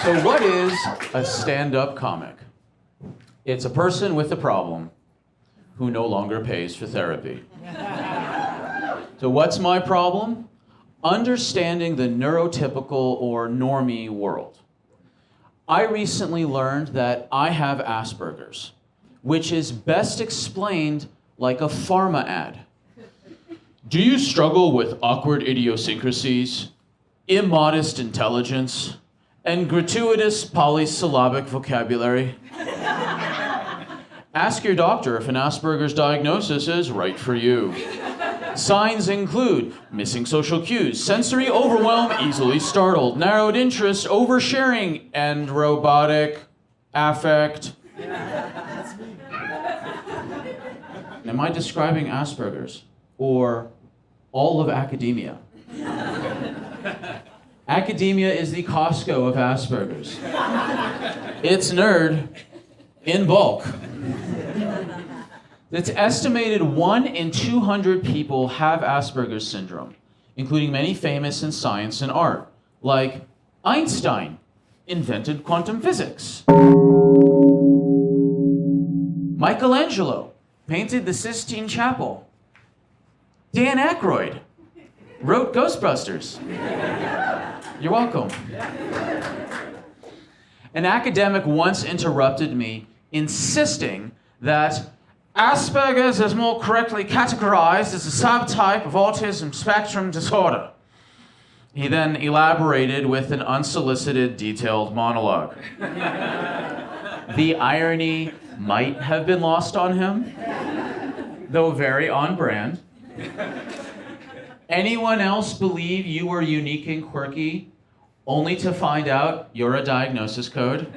So what is a stand-up comic? It's a person with a problem who no longer pays for therapy. So what's my problem? Understanding the neurotypical or normie world. I recently learned that I have Asperger's, which is best explained like a pharma ad. Do you struggle with awkward idiosyncrasies, immodest intelligence, and gratuitous polysyllabic vocabulary? Ask your doctor if an Asperger's diagnosis is right for you. Signs include missing social cues, sensory overwhelm, easily startled, narrowed interest, oversharing, and robotic affect. Am I describing Asperger's or all of academia? Academia is the Costco of Asperger's. It's nerd in bulk. It's estimated 1 in 200 people have Asperger's syndrome, including many famous in science and art, like Einstein invented quantum physics. Michelangelo painted the Sistine Chapel. Dan Aykroyd wrote Ghostbusters. You're welcome. An academic once interrupted me, insisting that Asperger's is more correctly categorized as a subtype of autism spectrum disorder. He then elaborated with an unsolicited, detailed monologue. The irony might have been lost on him, though very on brand. Anyone else believe you were unique and quirky, only to find out you're a diagnosis code?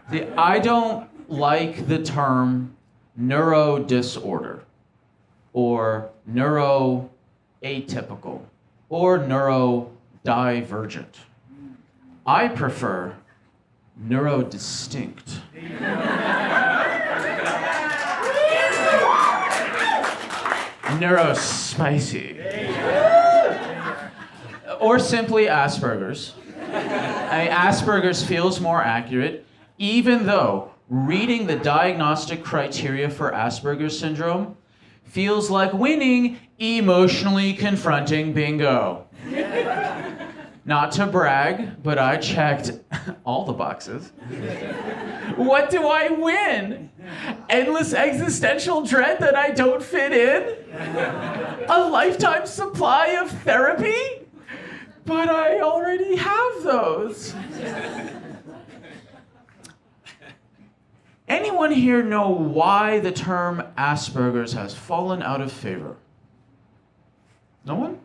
See, I don't like the term neurodisorder, or neuroatypical, or neurodivergent. I prefer neurodistinct. NeuroSpicy. Or simply Asperger's. Asperger's feels more accurate, even though reading the diagnostic criteria for Asperger's syndrome feels like winning emotionally confronting bingo. Not to brag, but I checked all the boxes. What do I win? Endless existential dread that I don't fit in? A lifetime supply of therapy? But I already have those. Anyone here know why the term Asperger's has fallen out of favor? No one?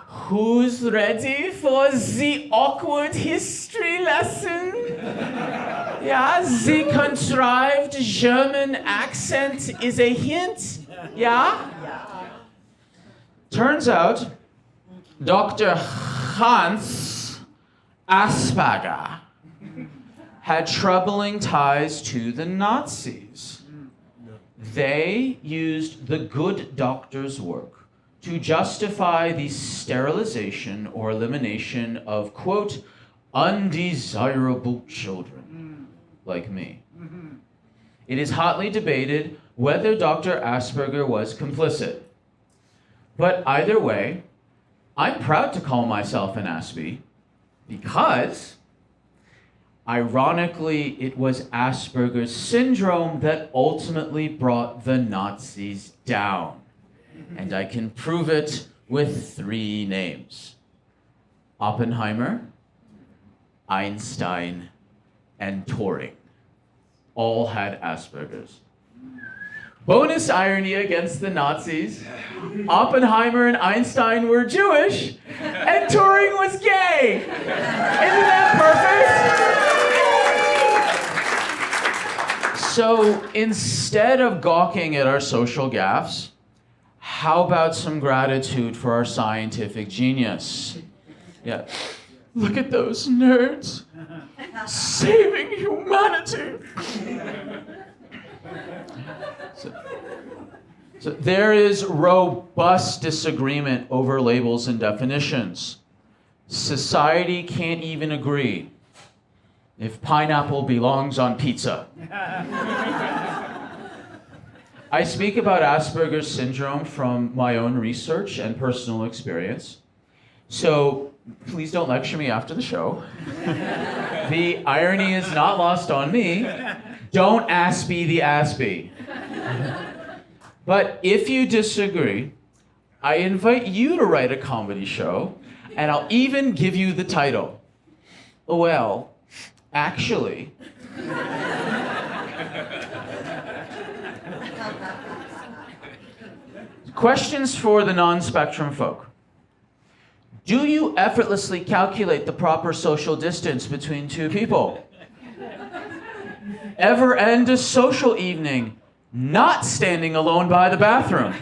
Who's ready for the awkward history lesson? Yeah, the contrived German accent is a hint. Yeah? Turns out, Dr. Hans Asperger had troubling ties to the Nazis. They used the good doctor's work to justify the sterilization or elimination of, quote, undesirable children, like me. It is hotly debated whether Dr. Asperger was complicit. But either way, I'm proud to call myself an Aspie because, ironically, it was Asperger's syndrome that ultimately brought the Nazis down. And I can prove it with 3 names: Oppenheimer, Einstein, and Turing. All had Asperger's. Bonus irony against the Nazis: Oppenheimer and Einstein were Jewish, and Turing was gay. Isn't that perfect? So instead of gawking at our social gaffes, how about some gratitude for our scientific genius? Yeah. Look at those nerds saving humanity. So there is robust disagreement over labels and definitions. Society can't even agree if pineapple belongs on pizza. I speak about Asperger's syndrome from my own research and personal experience. So please don't lecture me after the show. The irony is not lost on me. Don't Aspie the Aspie. But if you disagree, I invite you to write a comedy show, and I'll even give you the title. Well, actually. Questions for the non-spectrum folk. Do you effortlessly calculate the proper social distance between two people? Ever end a social evening not standing alone by the bathroom?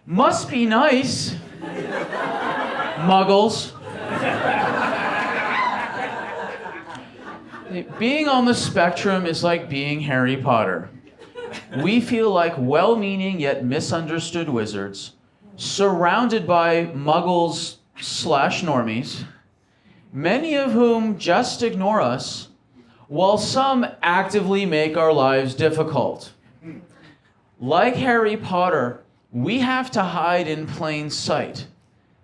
Must be nice. Muggles. Being on the spectrum is like being Harry Potter. We feel like well-meaning yet misunderstood wizards, surrounded by muggles / normies, many of whom just ignore us, while some actively make our lives difficult. Like Harry Potter, we have to hide in plain sight.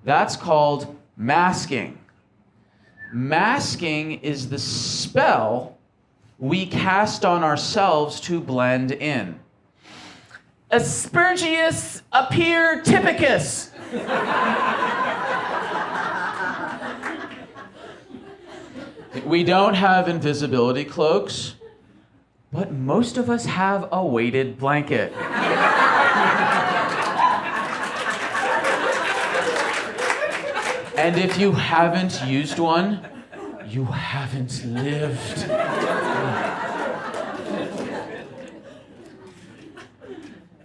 That's called masking. Masking is the spell we cast on ourselves to blend in. Aspergius appear typicus. We don't have invisibility cloaks, but most of us have a weighted blanket. And if you haven't used one, you haven't lived.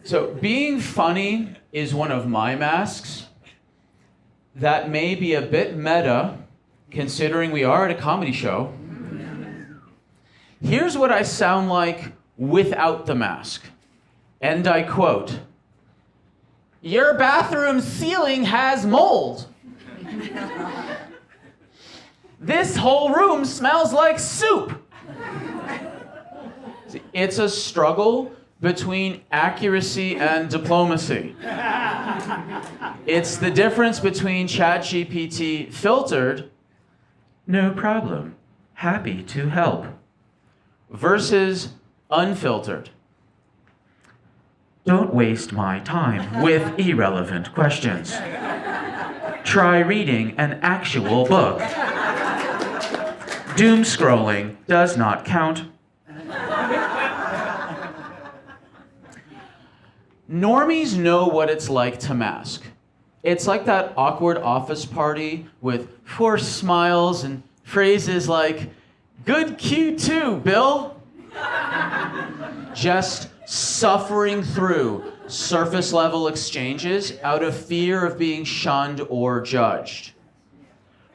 So being funny is one of my masks. That may be a bit meta, considering we are at a comedy show. Here's what I sound like without the mask. And I quote, "Your bathroom ceiling has mold. This whole room smells like soup." See, it's a struggle between accuracy and diplomacy. It's the difference between ChatGPT filtered, "No problem, happy to help," versus unfiltered, "Don't waste my time with irrelevant questions. Try reading an actual book. Doom scrolling does not count." Normies know what it's like to mask. It's like that awkward office party with forced smiles and phrases like, "Good cue too, Bill." Just suffering through surface level exchanges out of fear of being shunned or judged.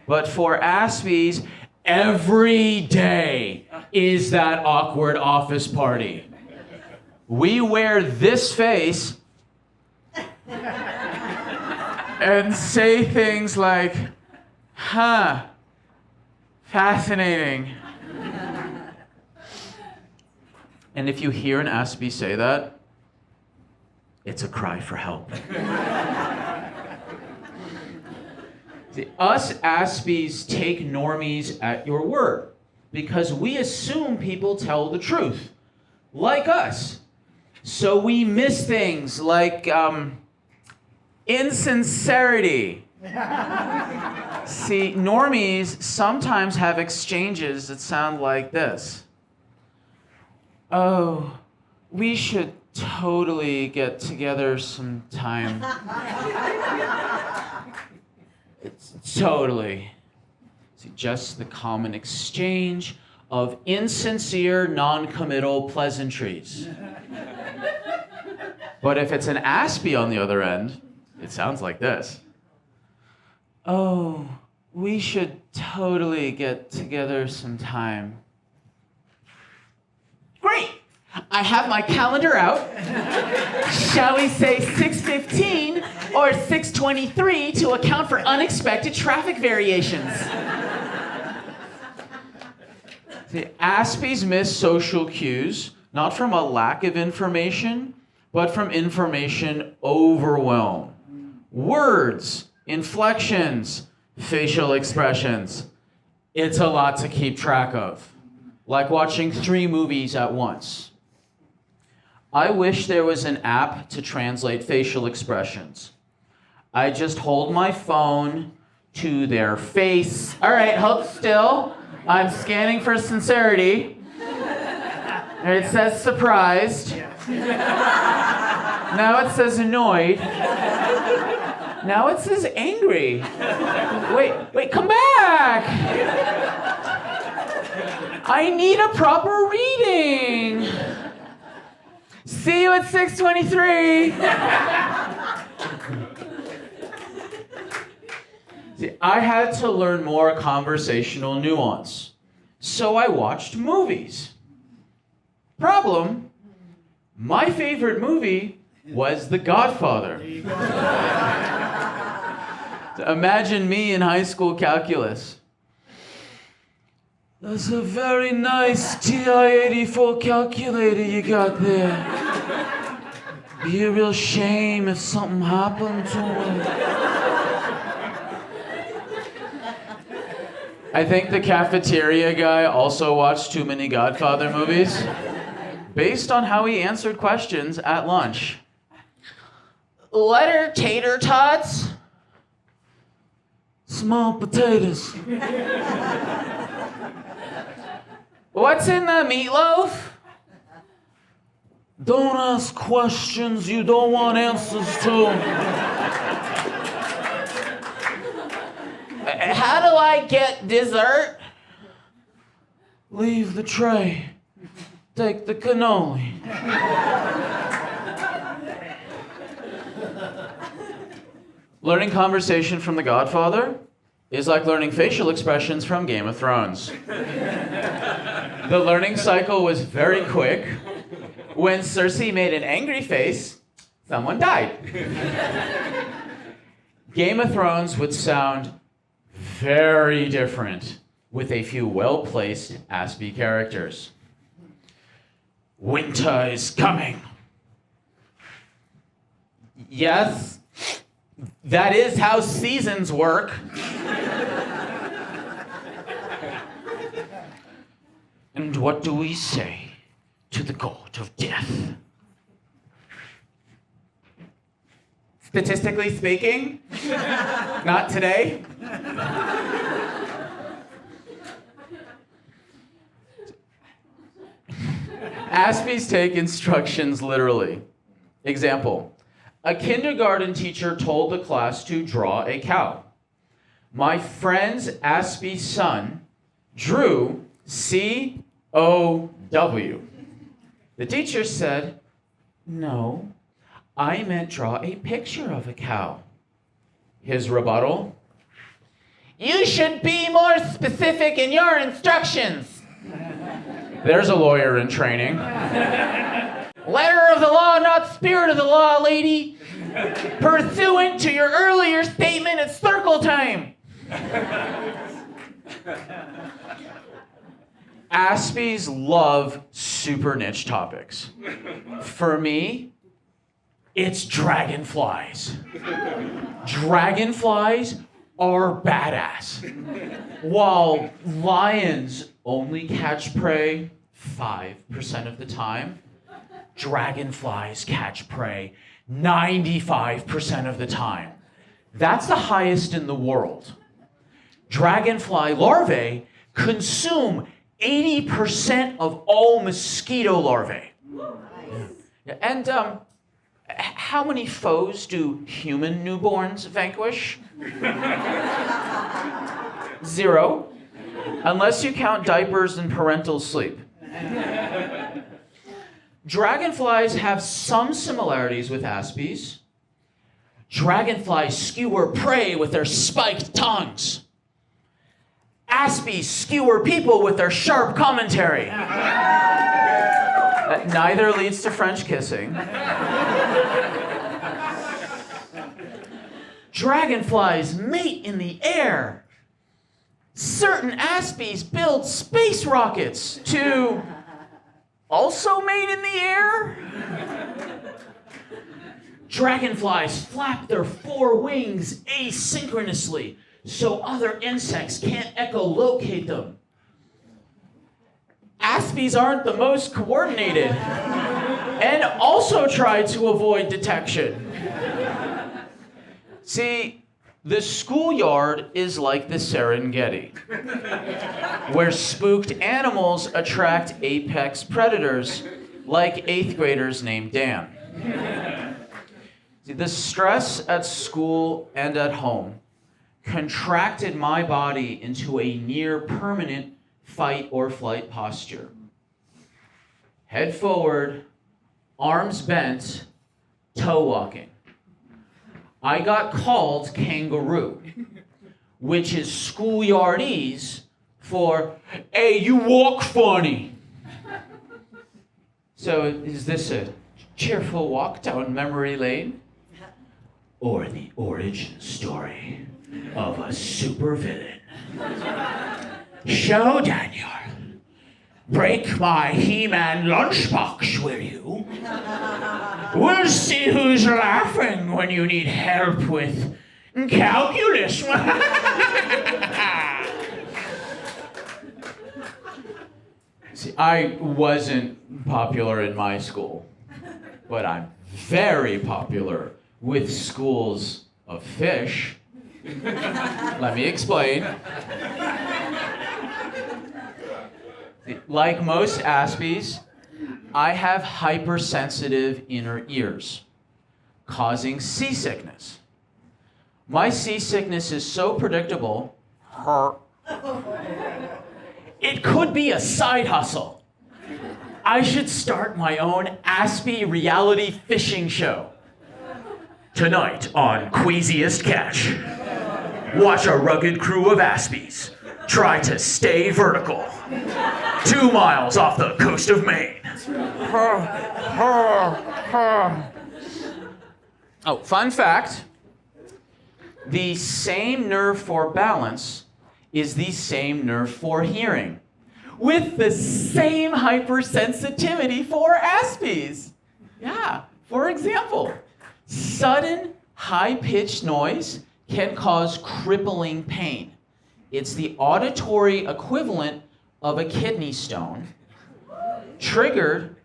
But for Aspies, every day is that awkward office party. We wear this face and say things like, "Huh, fascinating." And if you hear an Aspie say that, it's a cry for help. See, us Aspies take normies at your word because we assume people tell the truth, like us. So we miss things like insincerity. See, normies sometimes have exchanges that sound like this. "Oh, we should totally get together sometime." It's totally. See, just the common exchange of insincere, non-committal pleasantries. But if it's an Aspie on the other end, it sounds like this. "Oh, we should totally get together sometime." Great! I have my calendar out. Shall we say 6:15 Or 623 to account for unexpected traffic variations. See, Aspies miss social cues, not from a lack of information, but from information overwhelm. Words, inflections, facial expressions. It's a lot to keep track of. Like watching 3 movies at once. I wish there was an app to translate facial expressions. I just hold my phone to their face. All right, hold still. I'm scanning for sincerity. And it says surprised. Now it says annoyed. Now it says angry. Wait, come back! I need a proper reading. See you at 6:23. See, I had to learn more conversational nuance, so I watched movies. Problem, my favorite movie was The Godfather. Imagine me in high school calculus. That's a very nice TI-84 calculator you got there. Be a real shame if something happened to it. I think the cafeteria guy also watched too many Godfather movies, based on how he answered questions at lunch. Letter tater tots? Small potatoes. What's in the meatloaf? Don't ask questions you don't want answers to. How do I get dessert? Leave the tray. Take the cannoli. Learning conversation from The Godfather is like learning facial expressions from Game of Thrones. The learning cycle was very quick. When Cersei made an angry face, someone died. Game of Thrones would sound very different with a few well-placed Aspie characters. Winter is coming. Yes, that is how seasons work. And what do we say to the god of death? Statistically speaking, not today. Aspies take instructions literally. Example, a kindergarten teacher told the class to draw a cow. My friend's Aspie son drew C-O-W. The teacher said, no, I meant draw a picture of a cow. His rebuttal, you should be more specific in your instructions. There's a lawyer in training. Letter of the law, not spirit of the law, lady. Pursuant to your earlier statement, it's circle time. Aspies love super niche topics. For me, it's dragonflies. Dragonflies are badass. While lions only catch prey 5% of the time, dragonflies catch prey 95% of the time. That's the highest in the world. Dragonfly larvae consume 80% of all mosquito larvae. And how many foes do human newborns vanquish? 0, unless you count diapers and parental sleep. Dragonflies have some similarities with Aspies. Dragonflies skewer prey with their spiked tongues. Aspies skewer people with their sharp commentary. Neither leads to French kissing. Dragonflies mate in the air. Certain Aspies build space rockets to also mate in the air. Dragonflies flap their 4 wings asynchronously so other insects can't echolocate them. Aspies aren't the most coordinated and also try to avoid detection. See, the schoolyard is like the Serengeti, where spooked animals attract apex predators like 8th graders named Dan. See, the stress at school and at home contracted my body into a near permanent fight or flight posture. Head forward, arms bent, toe walking. I got called kangaroo, which is schoolyardese for, hey, you walk funny. So is this a cheerful walk down memory lane? Or the origin story of a supervillain? Show, Daniel. Break my He-Man lunchbox, will you? We'll see who's laughing when you need help with calculus. See, I wasn't popular in my school, but I'm very popular with schools of fish. Let me explain. Like most Aspies, I have hypersensitive inner ears, causing seasickness. My seasickness is so predictable, it could be a side hustle. I should start my own Aspie reality fishing show. Tonight on Queasiest Catch, watch a rugged crew of Aspies try to stay vertical 2 miles off the coast of Maine. Oh, fun fact. The same nerve for balance is the same nerve for hearing, with the same hypersensitivity for Aspies. Yeah, for example, sudden high-pitched noise can cause crippling pain. It's the auditory equivalent of a kidney stone, triggered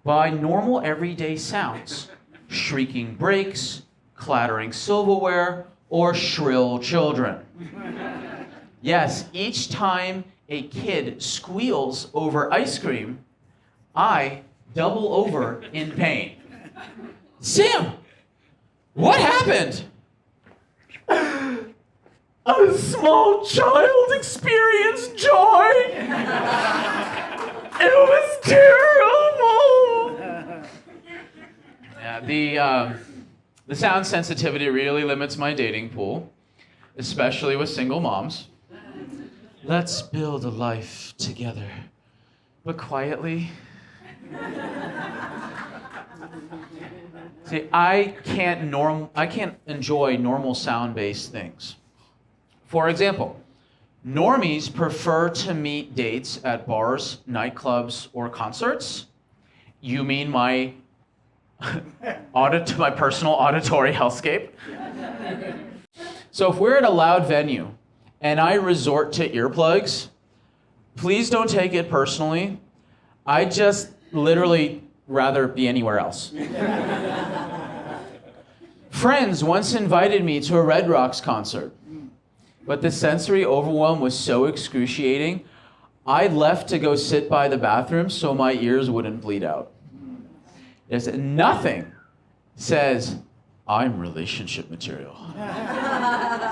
by normal everyday sounds, shrieking brakes, clattering silverware, or shrill children. Yes, each time a kid squeals over ice cream, I double over in pain. Sam, what happened? A small child experienced joy. It was terrible. Yeah, the sound sensitivity really limits my dating pool, especially with single moms. Let's build a life together, but quietly. See, I can't enjoy normal sound-based things. For example, normies prefer to meet dates at bars, nightclubs, or concerts. You mean my my personal auditory hellscape? So if we're at a loud venue and I resort to earplugs, please don't take it personally. I just literally rather be anywhere else. Friends once invited me to a Red Rocks concert, but the sensory overwhelm was so excruciating, I left to go sit by the bathroom so my ears wouldn't bleed out. There's nothing says, I'm relationship material.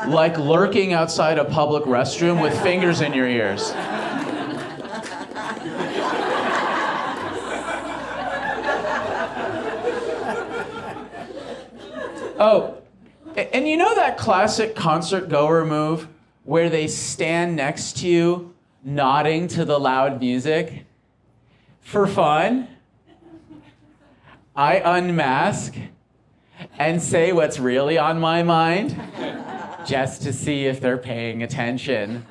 Like lurking outside a public restroom with fingers in your ears. Oh, and you know that classic concert goer move where they stand next to you, nodding to the loud music? For fun, I unmask and say what's really on my mind. just to see if they're paying attention.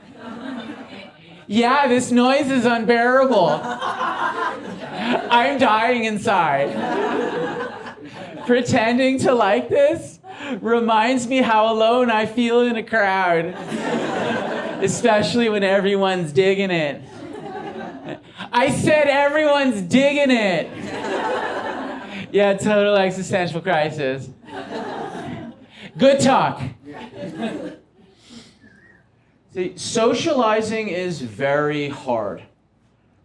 Yeah, this noise is unbearable. I'm dying inside. Pretending to like this reminds me how alone I feel in a crowd, especially when everyone's digging it. I said everyone's digging it. Yeah, total existential crisis. Good talk. See, socializing is very hard.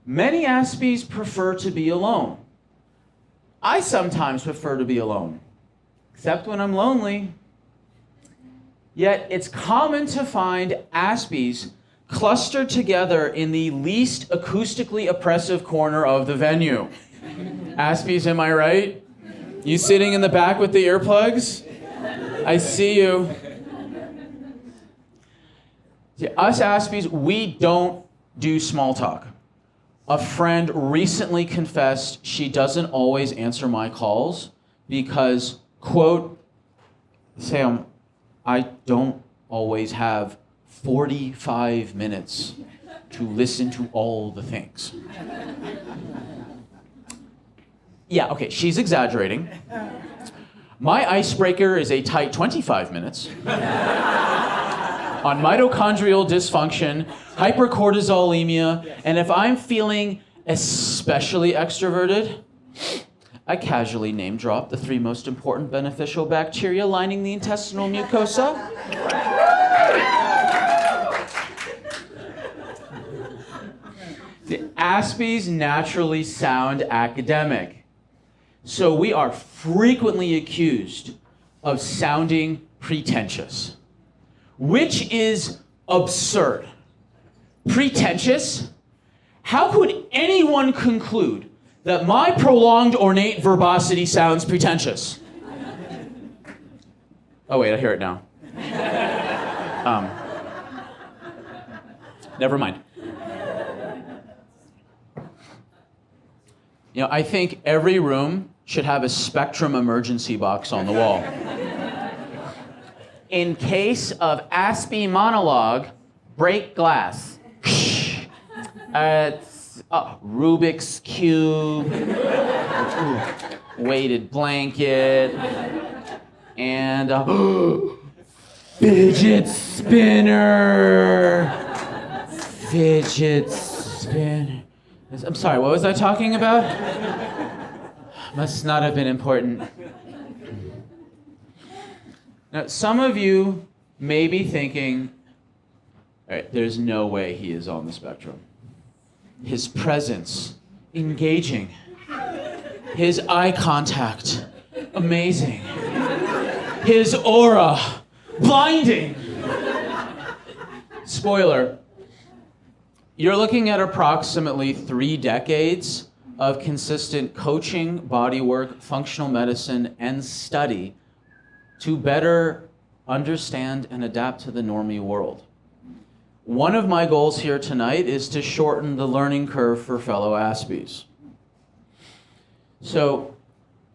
Many Aspies prefer to be alone. I sometimes prefer to be alone, except when I'm lonely. Yet it's common to find Aspies clustered together in the least acoustically oppressive corner of the venue. Aspies, am I right? You sitting in the back with the earplugs? I see you. See, us Aspies, we don't do small talk. A friend recently confessed she doesn't always answer my calls because, quote, Sam, I don't always have 45 minutes to listen to all the things. Yeah, okay, she's exaggerating. My icebreaker is a tight 25 minutes on mitochondrial dysfunction, hypercortisolemia, and if I'm feeling especially extroverted, I casually name drop the 3 most important beneficial bacteria lining the intestinal mucosa. The Aspies naturally sound academic, so we are frequently accused of sounding pretentious, which is absurd. Pretentious? How could anyone conclude that my prolonged ornate verbosity sounds pretentious? Oh wait, I hear it now. Never mind. You know, I think every room should have a Spectrum emergency box on the wall. In case of Aspie monologue, break glass. It's Rubik's Cube, weighted blanket, and fidget spinner. Fidget spinner. I'm sorry, what was I talking about? Must not have been important. Now, some of you may be thinking, all right, there's no way he is on the spectrum. His presence, engaging. His eye contact, amazing. His aura, blinding. Spoiler, you're looking at approximately 3 decades of consistent coaching, bodywork, functional medicine, and study to better understand and adapt to the normie world. One of my goals here tonight is to shorten the learning curve for fellow Aspies. So,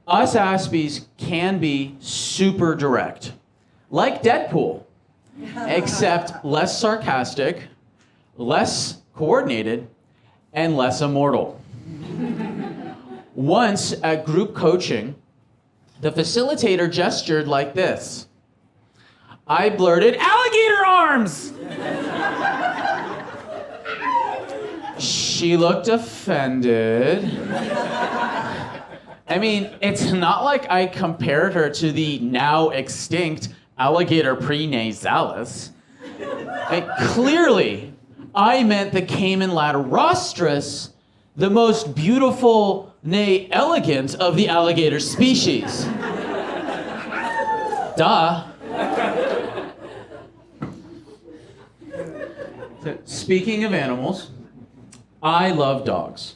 us Aspies can be super direct, like Deadpool, except less sarcastic, less coordinated, and less immortal. Once at group coaching, the facilitator gestured like this. I blurted, "Alligator arms!" She looked offended. I mean, it's not like I compared her to the now extinct alligator prenasalis. Clearly, I meant the Cayman laterostris, the most beautiful, nay elegant of the alligator species. Duh. So, speaking of animals, I love dogs.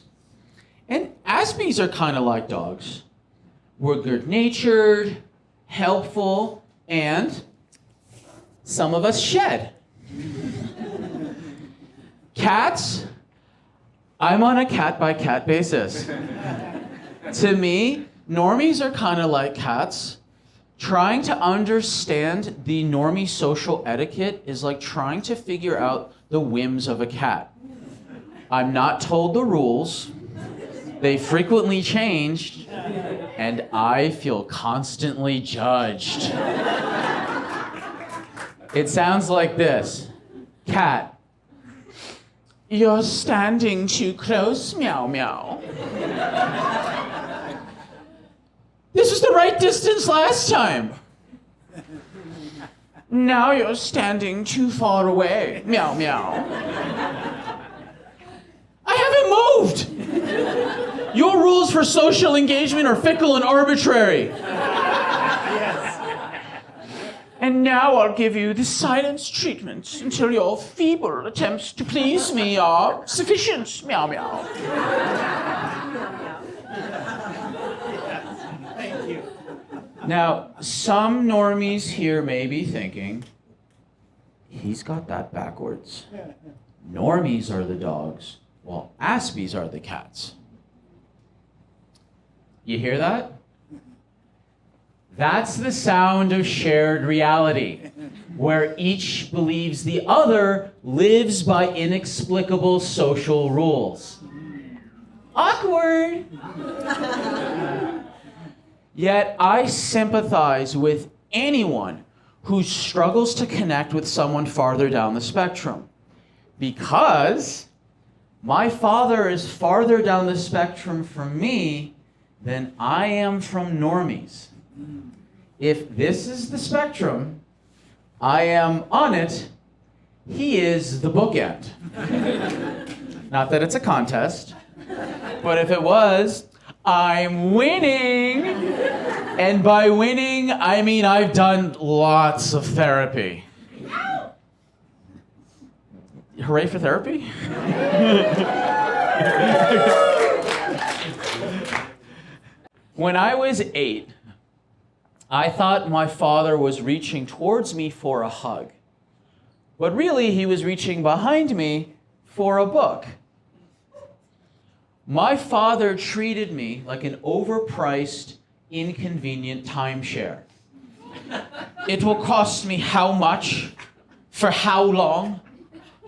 And Aspies are kind of like dogs. We're good-natured, helpful, and some of us shed. Cats, I'm on a cat-by-cat basis. To me, normies are kind of like cats. Trying to understand the normie social etiquette is like trying to figure out the whims of a cat. I'm not told the rules. They frequently changed, and I feel constantly judged. It sounds like this. Cat. You're standing too close, meow meow. This was the right distance last time. Now you're standing too far away, meow meow. I haven't moved. Your rules for social engagement are fickle and arbitrary. And now I'll give you the silence treatment until your feeble attempts to please me are sufficient, meow meow. Thank you. Now, some normies here may be thinking, he's got that backwards. Normies are the dogs, while Aspies are the cats. You hear that? That's the sound of shared reality, where each believes the other lives by inexplicable social rules. Awkward! Yet I sympathize with anyone who struggles to connect with someone farther down the spectrum, because my father is farther down the spectrum from me than I am from normies. If this is the spectrum, I am on it, he is the bookend. Not that it's a contest, but if it was, I'm winning. And by winning, I mean I've done lots of therapy. Hooray for therapy? When I was 8, I thought my father was reaching towards me for a hug. But really, he was reaching behind me for a book. My father treated me like an overpriced, inconvenient timeshare. It will cost me how much? For how long?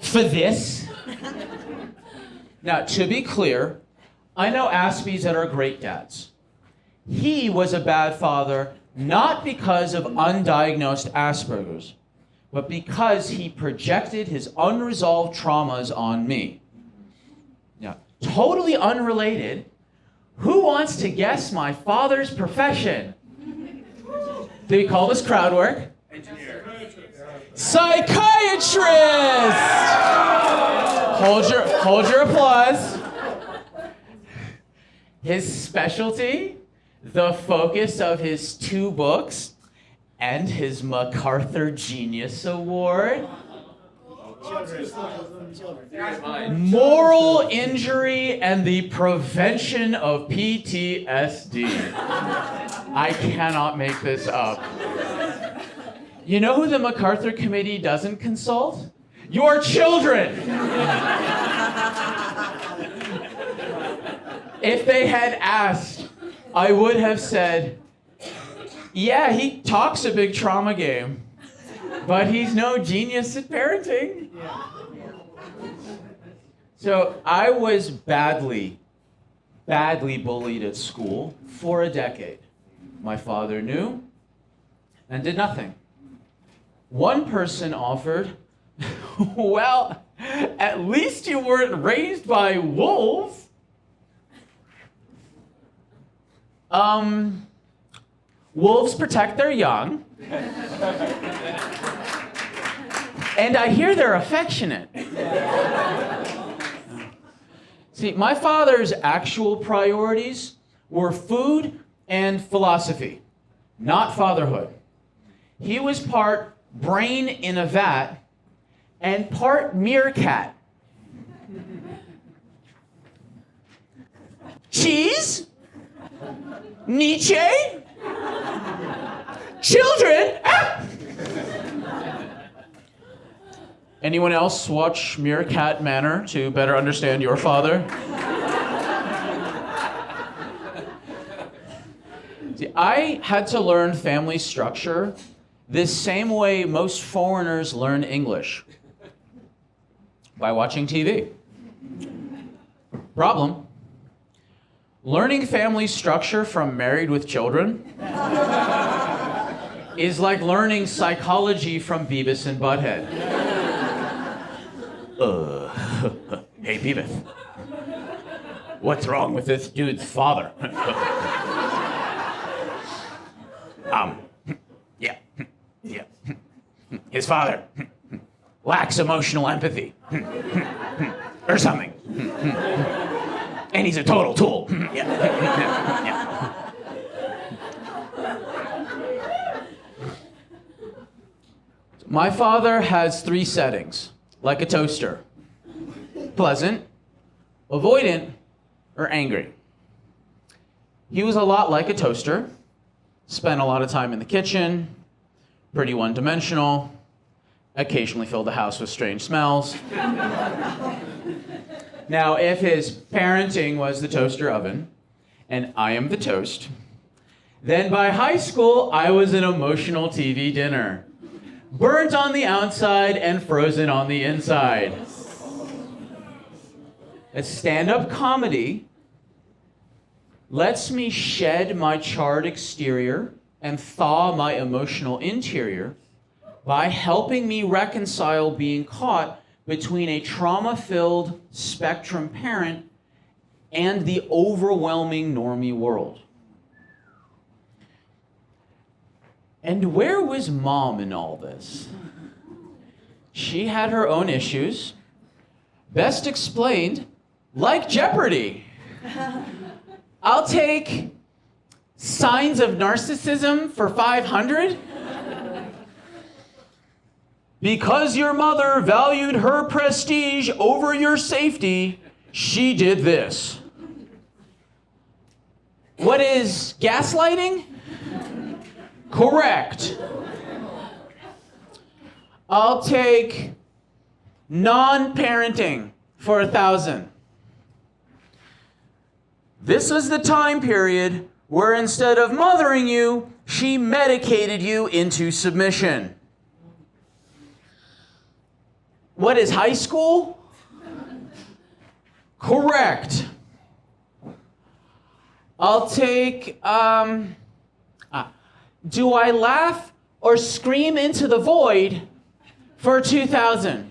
For this? Now, to be clear, I know Aspies that are great dads. He was a bad father not because of undiagnosed Asperger's, but because he projected his unresolved traumas on me. Now, totally unrelated, who wants to guess my father's profession? Do we call this crowd work? Engineer. Psychiatrist! Hold your applause. His specialty? The focus of his 2 books and his MacArthur Genius Award. Moral injury and the prevention of PTSD. I cannot make this up. You know who the MacArthur Committee doesn't consult? Your children! If they had asked, I would have said, yeah, he talks a big trauma game, but he's no genius at parenting. So I was badly bullied at school for a decade. My father knew and did nothing. One person offered, well, at least you weren't raised by wolves. Wolves protect their young. And I hear they're affectionate. See, my father's actual priorities were food and philosophy, not fatherhood. He was part brain in a vat and part meerkat. Cheese? Nietzsche? Children? Ah! Anyone else watch Meerkat Manor to better understand your father? See, I had to learn family structure this same way most foreigners learn English. By watching TV. Problem. Learning family structure from Married with Children is like learning psychology from Beavis and Butthead. Hey Beavis, what's wrong with this dude's father? Yeah. His father lacks emotional empathy. Or something. And he's a total tool. Yeah. My father has 3 settings, like a toaster. Pleasant, avoidant, or angry. He was a lot like a toaster, spent a lot of time in the kitchen, pretty one-dimensional, occasionally filled the house with strange smells. Now, if his parenting was the toaster oven, and I am the toast, then by high school, I was an emotional TV dinner. Burnt on the outside and frozen on the inside. A stand-up comedy lets me shed my charred exterior and thaw my emotional interior by helping me reconcile being caught between a trauma-filled spectrum parent and the overwhelming normie world. And where was Mom in all this? She had her own issues, best explained like Jeopardy. I'll take signs of narcissism for 500. Because your mother valued her prestige over your safety, she did this. What is gaslighting? Correct. I'll take non-parenting for 1,000. This was the time period where instead of mothering you, she medicated you into submission. What is high school? Correct. I'll take, do I laugh or scream into the void for 2,000?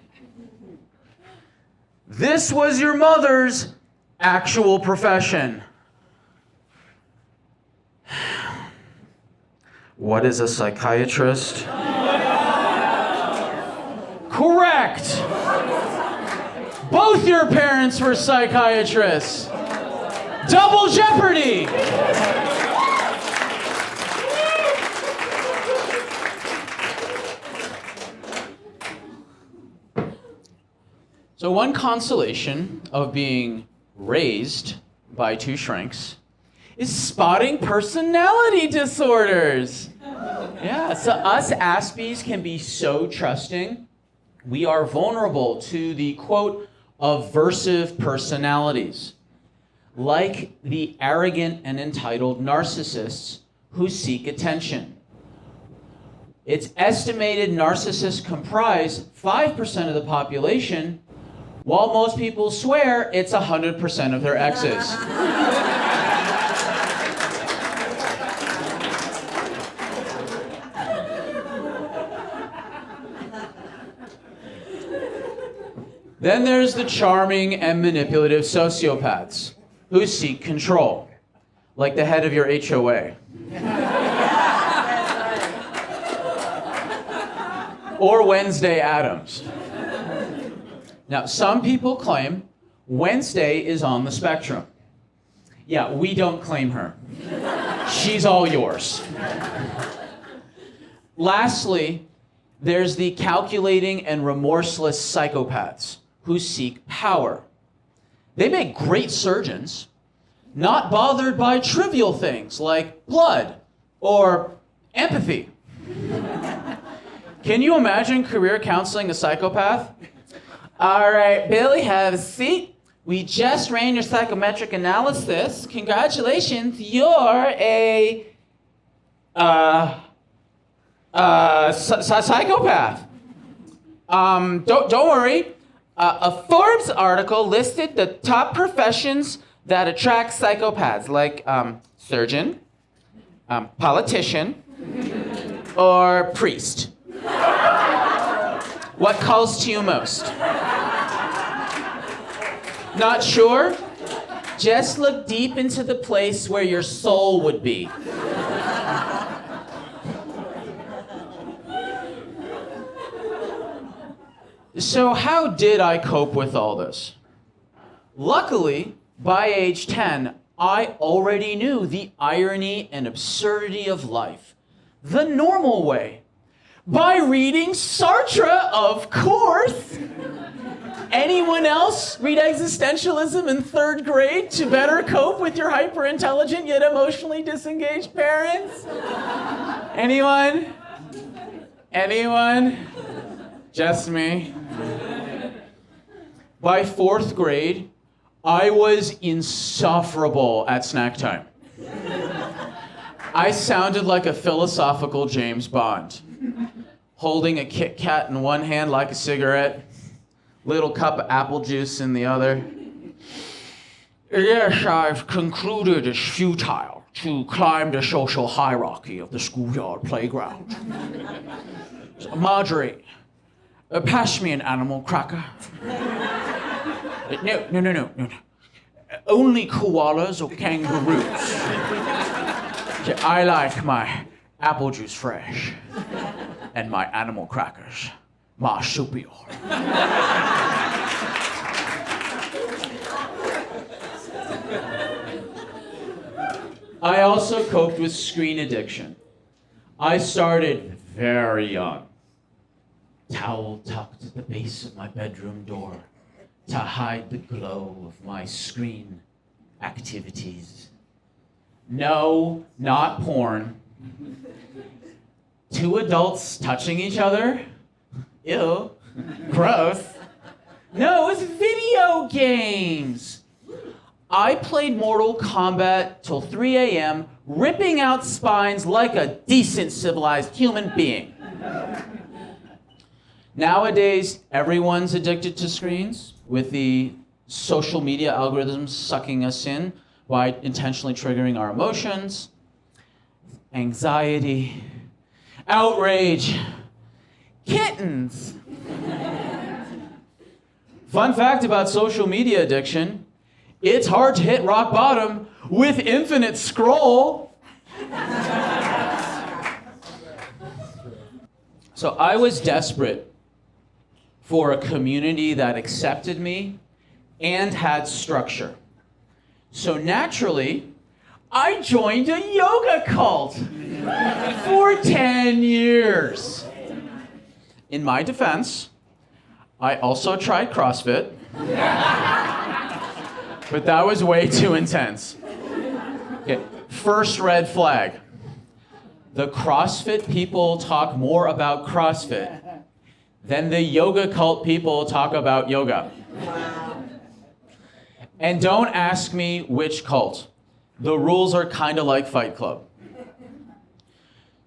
This was your mother's actual profession. What is a psychiatrist? Correct. Both your parents were psychiatrists. Double jeopardy. So one consolation of being raised by 2 shrinks is spotting personality disorders. Yeah, so us Aspies can be so trusting. We are vulnerable to the, quote, aversive personalities, like the arrogant and entitled narcissists who seek attention. It's estimated narcissists comprise 5% of the population, while most people swear it's 100% of their exes. Then there's the charming and manipulative sociopaths who seek control, like the head of your HOA. Or Wednesday Addams. Now, some people claim Wednesday is on the spectrum. Yeah, we don't claim her. She's all yours. Lastly, there's the calculating and remorseless psychopaths who seek power. They make great surgeons, not bothered by trivial things like blood or empathy. Can you imagine career counseling a psychopath? All right, Billy, have a seat. We just ran your psychometric analysis. Congratulations, you're a Psychopath. Don't worry. A Forbes article listed the top professions that attract psychopaths, like surgeon, politician, or priest. What calls to you most? Not sure? Just look deep into the place where your soul would be. So how did I cope with all this? Luckily, by age 10, I already knew the irony and absurdity of life. The normal way. By reading Sartre, of course. Anyone else read existentialism in 3rd grade to better cope with your hyper-intelligent yet emotionally disengaged parents? Anyone? Anyone? Just me. By 4th grade, I was insufferable at snack time. I sounded like a philosophical James Bond, holding a Kit Kat in one hand like a cigarette, little cup of apple juice in the other. Yes, I've concluded it's futile to climb the social hierarchy of the schoolyard playground. Marjorie, pass me an animal cracker. No. Only koalas or kangaroos. I like my apple juice fresh and my animal crackers marsupial. I also coped with screen addiction. I started very young. Towel tucked at the base of my bedroom door to hide the glow of my screen activities. No, not porn. 2 adults touching each other? Ew, gross. No, it was video games. I played Mortal Kombat till 3 a.m., ripping out spines like a decent civilized human being. Nowadays, everyone's addicted to screens, with the social media algorithms sucking us in by intentionally triggering our emotions, anxiety, outrage, kittens. Fun fact about social media addiction, it's hard to hit rock bottom with infinite scroll. So I was desperate for a community that accepted me and had structure. So naturally, I joined a yoga cult for 10 years. In my defense, I also tried CrossFit, but that was way too intense. Okay, first red flag. The CrossFit people talk more about CrossFit than the yoga cult people talk about yoga. And don't ask me which cult. The rules are kind of like Fight Club.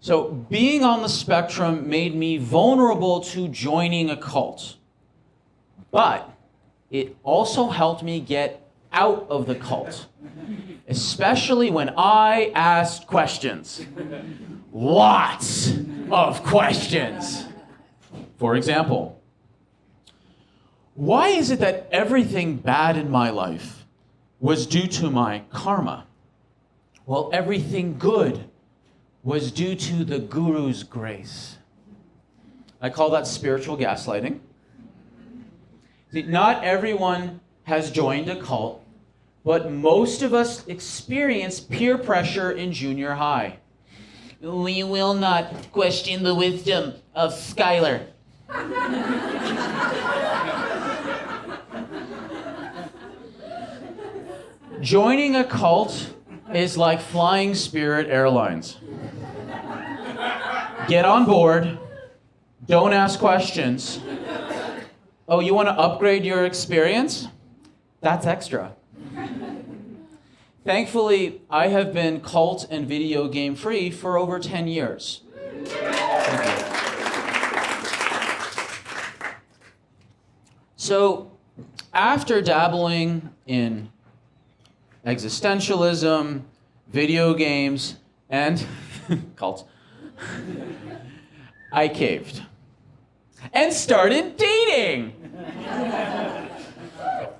So being on the spectrum made me vulnerable to joining a cult. But it also helped me get out of the cult, especially when I asked questions. Lots of questions. For example, why is it that everything bad in my life was due to my karma, while everything good was due to the guru's grace? I call that spiritual gaslighting. See, not everyone has joined a cult, but most of us experience peer pressure in junior high. We will not question the wisdom of Skylar. Joining a cult is like flying Spirit Airlines. Get on board, don't ask questions. Oh, you want to upgrade your experience? That's extra. Thankfully, I have been cult and video game free for over 10 years. Thank you. So, after dabbling in existentialism, video games, and cults, I caved and started dating.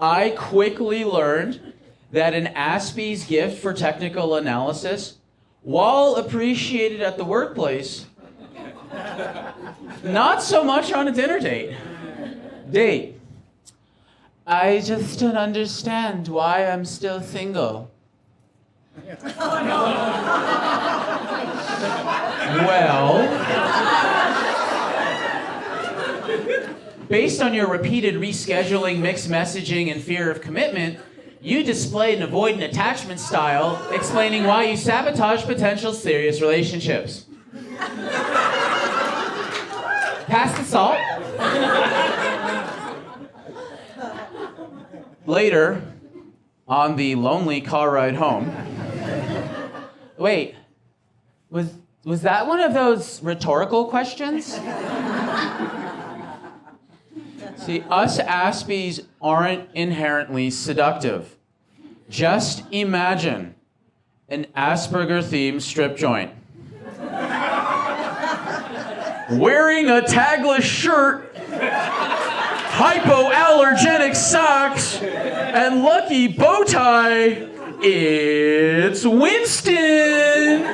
I quickly learned that an Aspie's gift for technical analysis, while appreciated at the workplace, not so much on a dinner date. I just don't understand why I'm still single. Well, based on your repeated rescheduling, mixed messaging, and fear of commitment, you displayed an avoidant attachment style explaining why you sabotage potential serious relationships. Pass the salt. Later, on the lonely car ride home, wait, was that one of those rhetorical questions? See, us Aspies aren't inherently seductive. Just imagine an Asperger-themed strip joint. Wearing a tagless shirt, hypoallergenic socks, and lucky bow tie, it's Winston!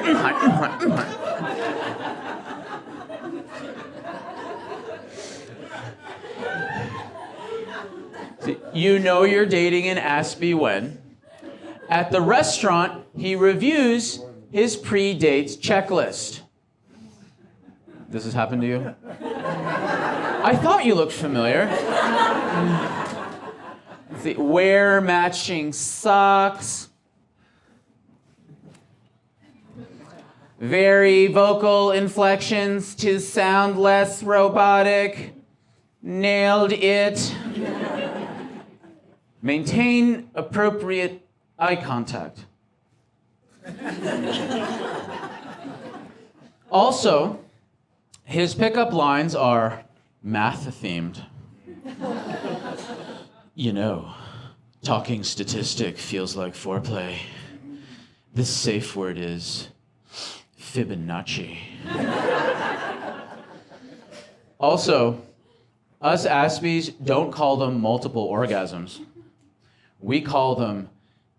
You know you're dating an Aspie when, at the restaurant, he reviews his pre-dates checklist. This has happened to you? I thought you looked familiar. See, wear matching socks. Vary vocal inflections to sound less robotic. Nailed it. Maintain appropriate eye contact. Also, his pickup lines are math-themed. You know, talking statistic feels like foreplay. This safe word is Fibonacci. Also, us Aspies don't call them multiple orgasms. We call them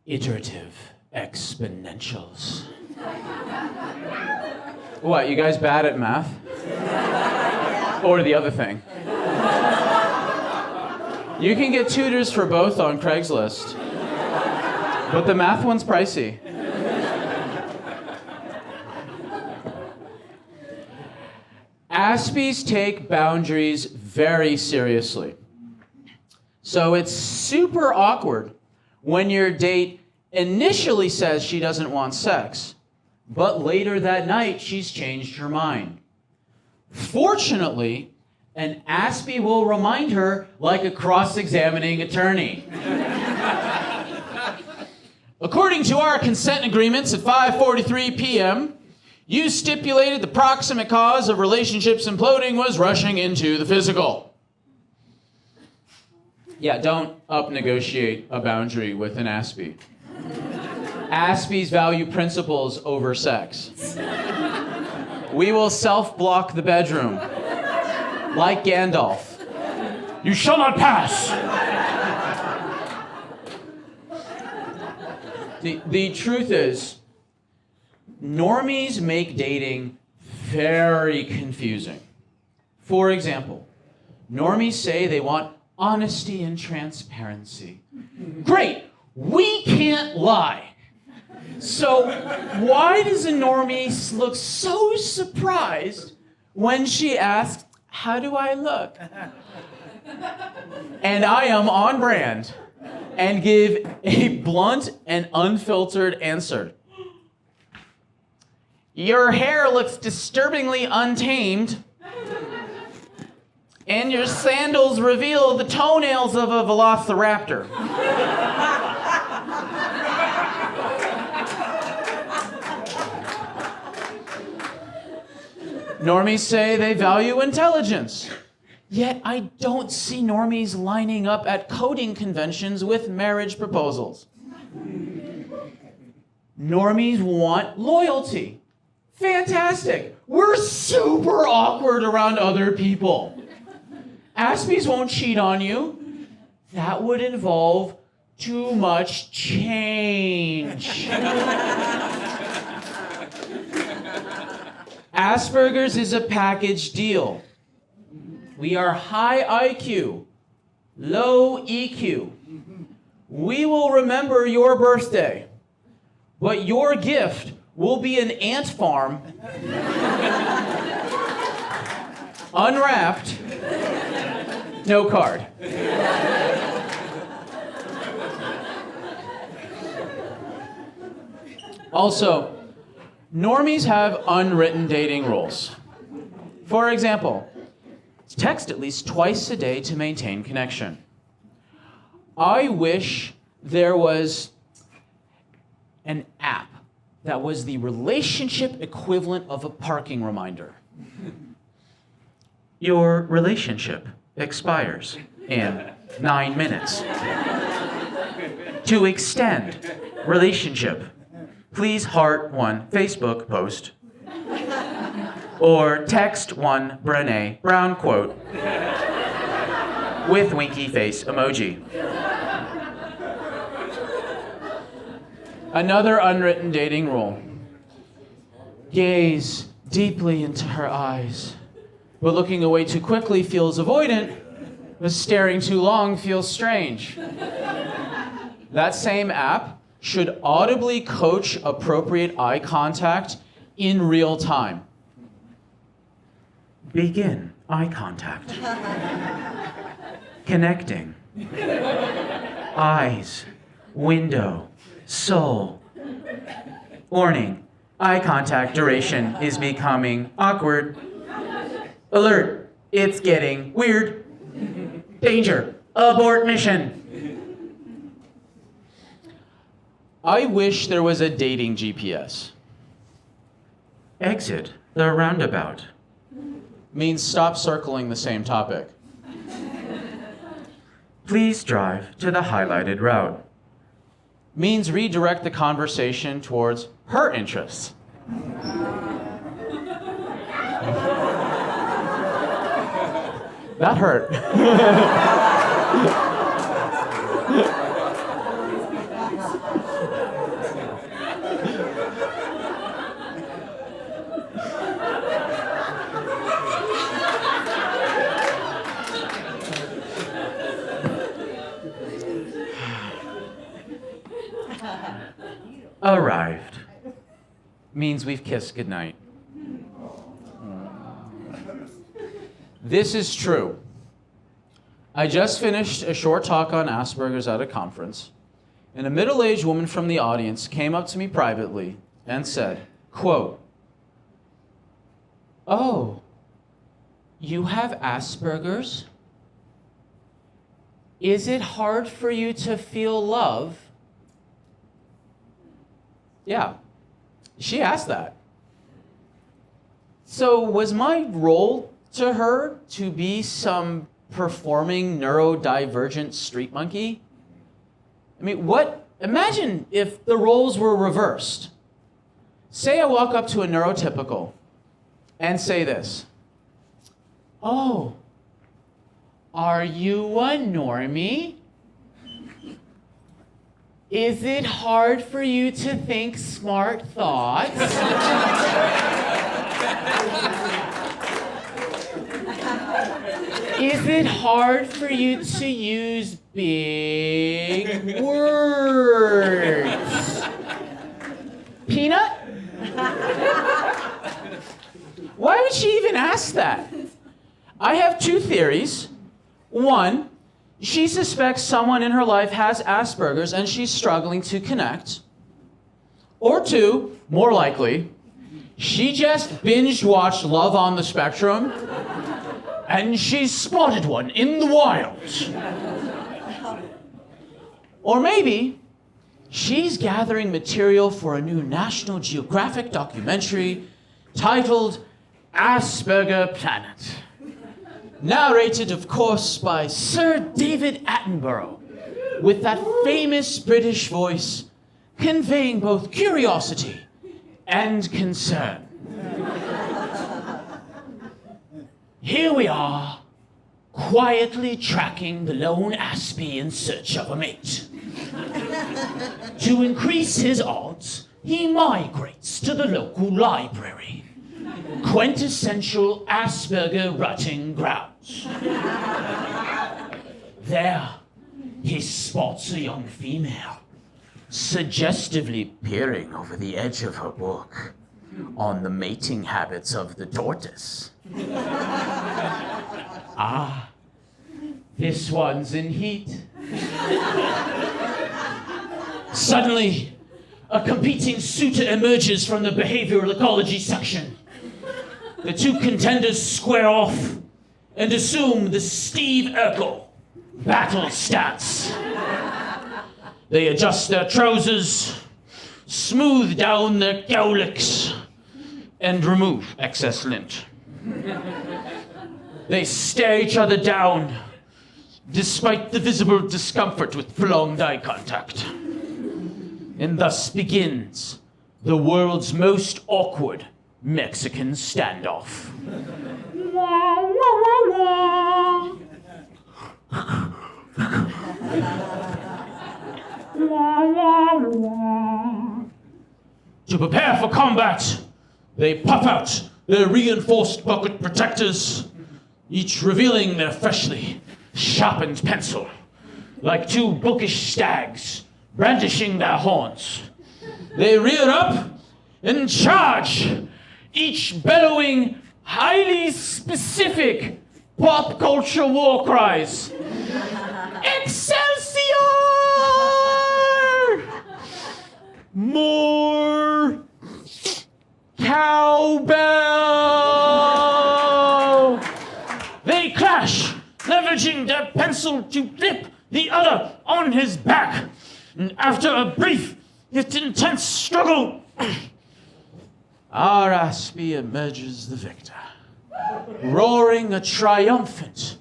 iterative exponentials. What, you guys bad at math? Or the other thing? You can get tutors for both on Craigslist. But the math one's pricey. Aspies take boundaries very seriously. So it's super awkward when your date initially says she doesn't want sex, but later that night she's changed her mind. Fortunately, an Aspie will remind her like a cross-examining attorney. According to our consent agreements at 5:43 p.m., you stipulated the proximate cause of relationships imploding was rushing into the physical. Yeah, don't up-negotiate a boundary with an Aspie. Aspies value principles over sex. We will self-block the bedroom, like Gandalf. You shall not pass! The truth is, normies make dating very confusing. For example, normies say they want honesty and transparency. Great! We can't lie. So why does a normie look so surprised when she asks, "How do I look?" And I am on brand and give a blunt and unfiltered answer. Your hair looks disturbingly untamed, and your sandals reveal the toenails of a velociraptor. Normies say they value intelligence. Yet I don't see normies lining up at coding conventions with marriage proposals. Normies want loyalty. Fantastic. We're super awkward around other people. Aspies won't cheat on you. That would involve too much change. Asperger's is a package deal. We are high IQ, low EQ. We will remember your birthday, but your gift will be an ant farm, unwrapped, no card. Also, normies have unwritten dating rules. For example, text at least twice a day to maintain connection. I wish there was an app that was the relationship equivalent of a parking reminder. Your relationship expires in 9 minutes. To extend relationship, please heart one Facebook post. Or text one Brené Brown quote with winky face emoji. Another unwritten dating rule. Gaze deeply into her eyes. But looking away too quickly feels avoidant, but staring too long feels strange. That same app should audibly coach appropriate eye contact in real time. Begin eye contact. Connecting. Eyes. Window. Soul. Warning. Eye contact duration is becoming awkward. Alert. It's getting weird. Danger. Abort mission. I wish there was a dating GPS. Exit the roundabout. Means stop circling the same topic. Please drive to the highlighted route. Means redirect the conversation towards her interests. That hurt. Arrived. Means we've kissed goodnight. This is true. I just finished a short talk on Asperger's at a conference, and a middle-aged woman from the audience came up to me privately and said, quote, "Oh, you have Asperger's? Is it hard for you to feel love?" Yeah, she asked that. So was my role to her to be some performing neurodivergent street monkey? I mean, imagine if the roles were reversed. Say I walk up to a NeuroTypical and say this. "Oh, are you a normie? Is it hard for you to think smart thoughts?" Is it hard for you to use big words? Peanut? Why would she even ask that? I have two theories. One, she suspects someone in her life has Asperger's and she's struggling to connect. Or two, more likely, she just binge-watched Love on the Spectrum and she spotted one in the wild. Or maybe she's gathering material for a new National Geographic documentary titled Asperger Planet. Narrated, of course, by Sir David Attenborough, with that famous British voice conveying both curiosity and concern. Here we are, quietly tracking the lone Aspie in search of a mate. To increase his odds, he migrates to the local library. Quintessential Asperger rutting grounds. There, he spots a young female, suggestively peering over the edge of her book on the mating habits of the tortoise. Ah, this one's in heat. Suddenly, a competing suitor emerges from the behavioral ecology section. The two contenders square off and assume the Steve Urkel battle stance. They adjust their trousers, smooth down their cowlicks, and remove excess lint. They stare each other down, despite the visible discomfort with prolonged eye contact. And thus begins the world's most awkward Mexican standoff. To prepare for combat, they puff out their reinforced bucket protectors, each revealing their freshly sharpened pencil, like two bookish stags brandishing their horns. They rear up and charge, each bellowing highly specific pop culture war cries. Excelsior! More cowbell! They clash, leveraging their pencil to flip the other on his back. And after a brief yet intense struggle, our Aspie emerges the victor, roaring a triumphant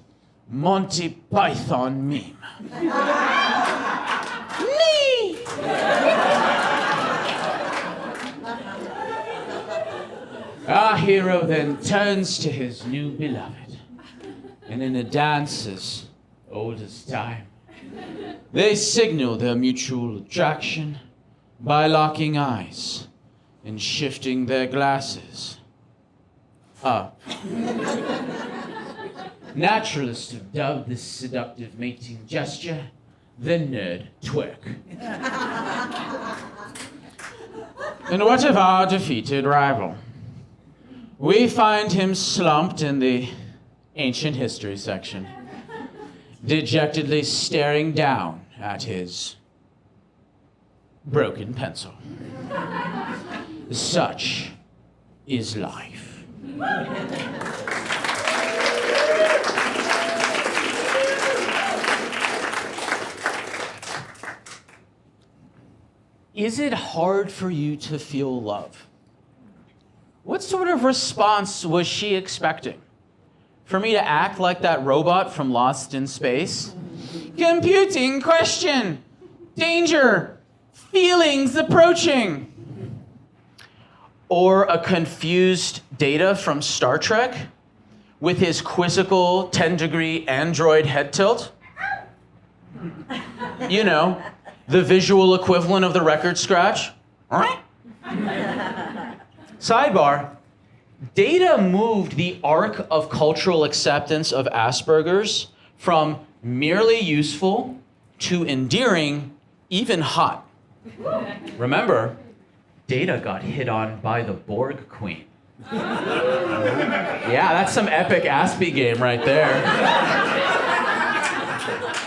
Monty Python meme. Me! Our hero then turns to his new beloved, and in a dance as old as time, they signal their mutual attraction by locking eyes and shifting their glasses up. Naturalists have dubbed this seductive mating gesture the nerd twerk. And what of our defeated rival? We find him slumped in the ancient history section, dejectedly staring down at his broken pencil. Such is life. Is it hard for you to feel love? What sort of response was she expecting? For me to act like that robot from Lost in Space? Computing question. Danger. Feelings approaching. Or a confused Data from Star Trek with his quizzical 10-degree android head tilt? You know, the visual equivalent of the record scratch. Sidebar, Data moved the arc of cultural acceptance of Asperger's from merely useful to endearing, even hot. Remember, Data got hit on by the Borg Queen. Yeah, that's some epic Aspie game right there.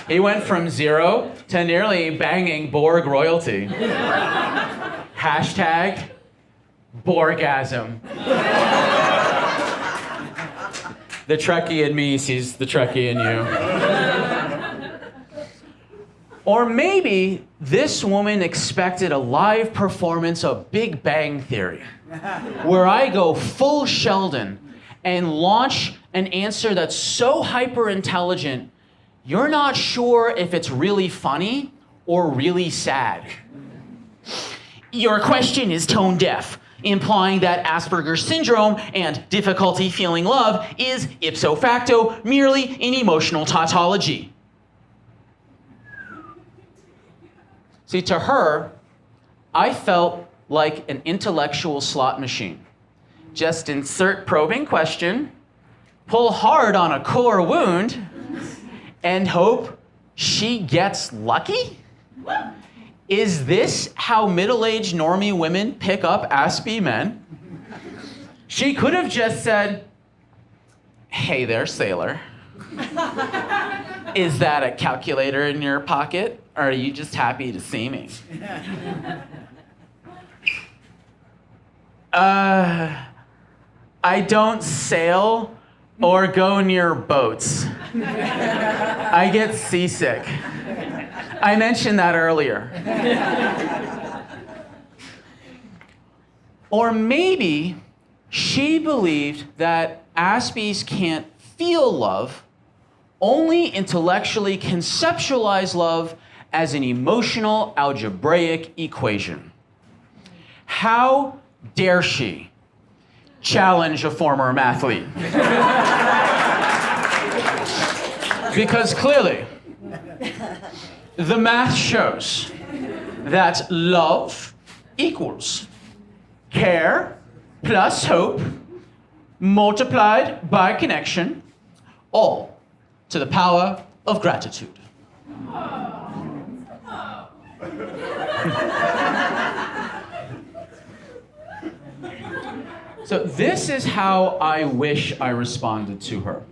He went from 0 to nearly banging Borg royalty. Hashtag Borgasm. The Trekkie in me sees the Trekkie in you. Or maybe this woman expected a live performance of Big Bang Theory, where I go full Sheldon and launch an answer that's so hyper-intelligent, you're not sure if it's really funny or really sad. Your question is tone deaf, implying that Asperger's syndrome and difficulty feeling love is ipso facto merely an emotional tautology. See, to her, I felt like an intellectual slot machine. Just insert probing question, pull hard on a core wound, and hope she gets lucky? Is this how middle-aged normie women pick up aspy men? She could have just said, "Hey there, sailor. Is that a calculator in your pocket, or are you just happy to see me?" I don't sail or go near boats. I get seasick. I mentioned that earlier. Or maybe she believed that Aspies can't feel love, only intellectually conceptualize love as an emotional algebraic equation. How dare she challenge a former mathlete? Because clearly, the math shows that love equals care plus hope multiplied by connection, all to the power of gratitude. So this is how I wish I responded to her.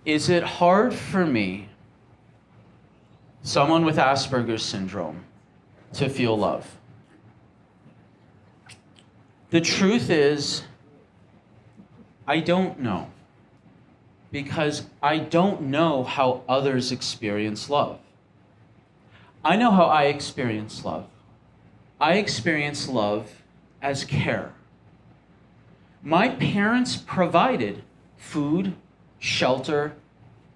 Is it hard for me, someone with Asperger's syndrome, to feel love? The truth is, I don't know. Because I don't know how others experience love. I know how I experience love. I experience love as care. My parents provided food, shelter,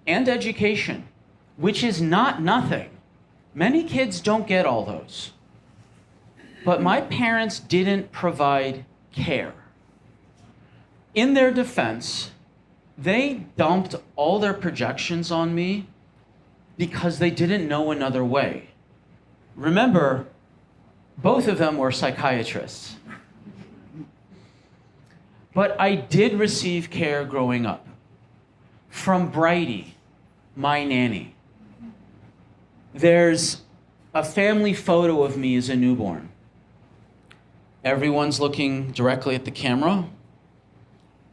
and education, which is not nothing. Many kids don't get all those. But my parents didn't provide care. In their defense, they dumped all their projections on me because they didn't know another way. Remember, both of them were psychiatrists. But I did receive care growing up from Bridie, my nanny. There's a family photo of me as a newborn. Everyone's looking directly at the camera,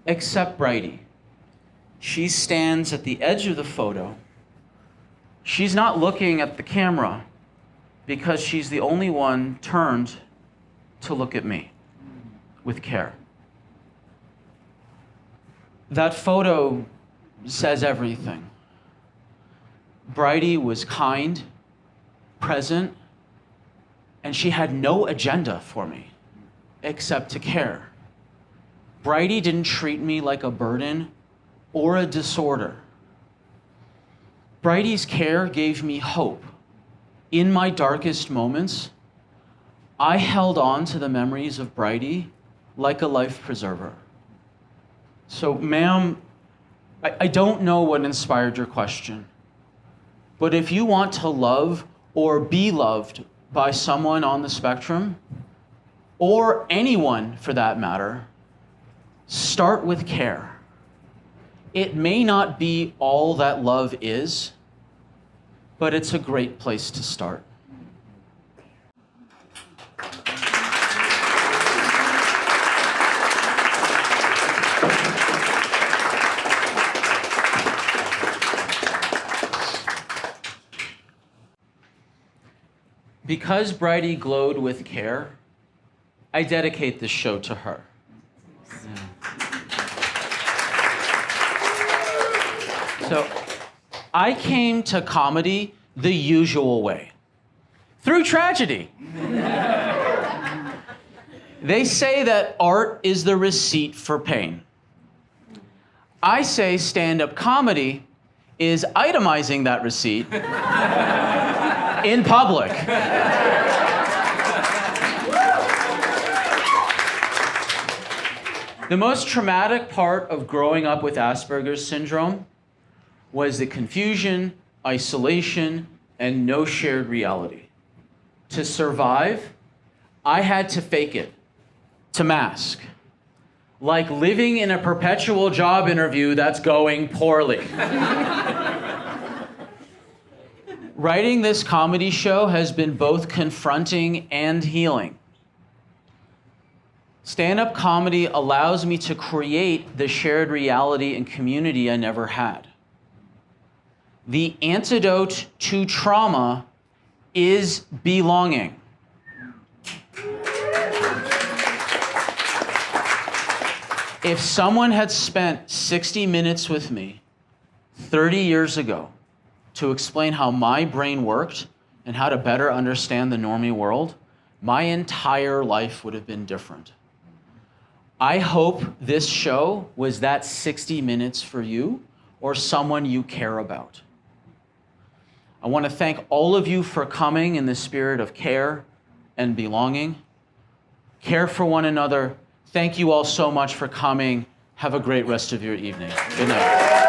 except Bridie. She stands at the edge of the photo. She's not looking at the camera because she's the only one turned to look at me with care. That photo says everything. Bridie was kind, present, and she had no agenda for me except to care. Bridie didn't treat me like a burden or a disorder. Bridie's care gave me hope. In my darkest moments, I held on to the memories of Bridie like a life preserver. So, ma'am, I don't know what inspired your question, but if you want to love or be loved by someone on the spectrum, or anyone for that matter, start with care. It may not be all that love is, but it's a great place to start. Because Bridie glowed with care, I dedicate this show to her. So, I came to comedy the usual way, through tragedy. They say that art is the receipt for pain. I say stand-up comedy is itemizing that receipt in public. The most traumatic part of growing up with Asperger's syndrome was the confusion, isolation, and no shared reality. To survive, I had to fake it, to mask. Like living in a perpetual job interview that's going poorly. Writing this comedy show has been both confronting and healing. Stand-up comedy allows me to create the shared reality and community I never had. The antidote to trauma is belonging. If someone had spent 60 minutes with me 30 years ago to explain how my brain worked and how to better understand the normie world, my entire life would have been different. I hope this show was that 60 minutes for you or someone you care about. I want to thank all of you for coming in the spirit of care and belonging. Care for one another. Thank you all so much for coming. Have a great rest of your evening. Good night.